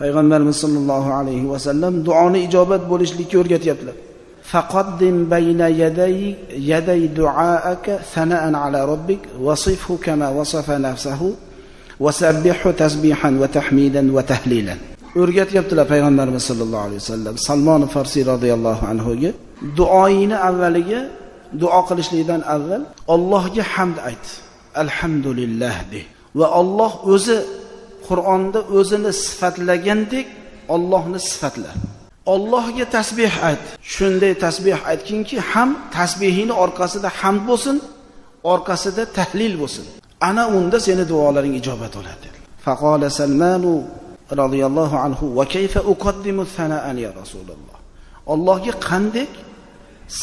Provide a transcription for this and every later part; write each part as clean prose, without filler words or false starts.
Payg'ambarimiz sollallohu alayhi va sallam duoni ijobat bo'lishlikka o'rgatyaptilar. Faqaddim bayna yaday du'aaka sana'an ala robbik wasifhu kama wasafa nafsahu wasabbihu tasbihan va tahmidan va tahlilan. O'rgatyaptilar Payg'ambarimiz sollallohu alayhi vasallam Salmon Farsi radhiyallohu anhu ga duoyini avvaliga duo qilishlikdan avval Allohga hamd ayt. Alhamdulillah de. Va Alloh o'zi Qur'onda o'zini sifatlagandek Allohni sifatla. Allohga tasbih ayt. Shunday tasbih aytkinki, ham tasbihini orqasida hamd bo'lsin, orqasida tahlil bo'lsin. Ana unda seni duolaring ijobat bo'ladi. Faqala Salmanu radhiyallohu anhu va kayfa uqaddimu sana'an ya Rasululloh. Allohga qanday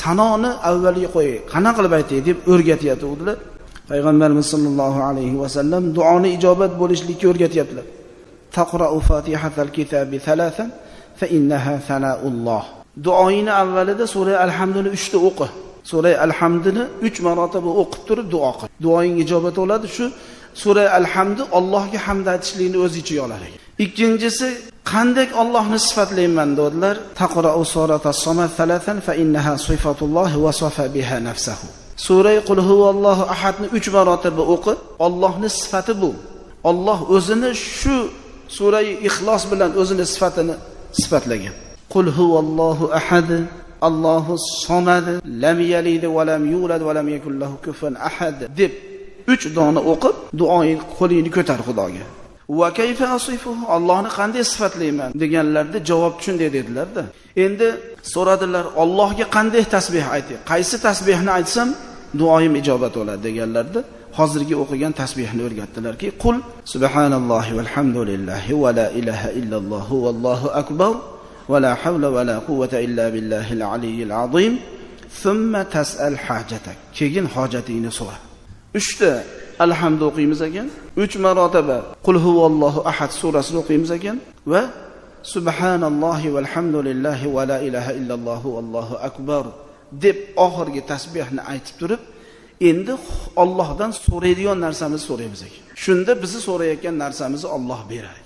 sanoni avvaliga qo'yay, qanaqa qilib aytay deb o'rgatyaptilar. Payg'ambarimiz sollallohu alayhi va sallam duoni ijobat bo'lishlikka o'rgatyaptilar. Taqra'u Fatihatal kitabi thalathan fa innaha sana'ulloh. Duoyini avvalida sura Alhamduni 3 ta o'qi. Sura Alhamduni 3 marotaba o'qib turib duo qil. Duoying ijobat bo'ladi. Shu sura Alhamdu Allohga hamd aytishlikni o'z ichiga oladi. Ikkinchisi qanday Allohni sifatlayman dedilar. Taqra'u suratas Samad thalathan fa innaha sifatulloh va safa biha nafsuhu. Sura Qul huvallohu ahadni 3 marotaba o'qi. Allohning sifati bu. Alloh o'zini shu sura Ixlos bilan o'zini sifatini sifatlagan. Qul huvallohu ahad, Allohus samad, lam yalid va lam yulad va lam yakul lahu kufuwan ahad deb 3 dona o'qib, duoing qo'lingni ko'tar Xudoga. Va kayfa asifuhu, Allohni qanday sifatlayman deganlarda javob shunday dedilar-da. Endi so'radilar, Allohga qanday tasbih aytay? Qaysi tasbihni aytsam duoyim ijobat bo'ladi deganlarda, hozirgi o'qigan tasbihni o'rgatdilarki, qul subhanallohi valhamdulillahi va la ilaha illalloh vallohu akbar va la havla va la quvvata illa billahil aliyyil azim. Thumma tas'al hajatak. Keyin hojatingni so'ra. 3 ta alhamdu o'qiymiz ekan, 3 marotaba qul huvallohu ahad surasini o'qiymiz ekan va subhanallohi valhamdulillahi va la ilaha illalloh vallohu akbar deb oxirgi tasbihni aytib turib, endi Allohdan so'raydigan narsamizni so'raymiz ekan. Shunda bizni so'rayotgan narsamizni Alloh beradi.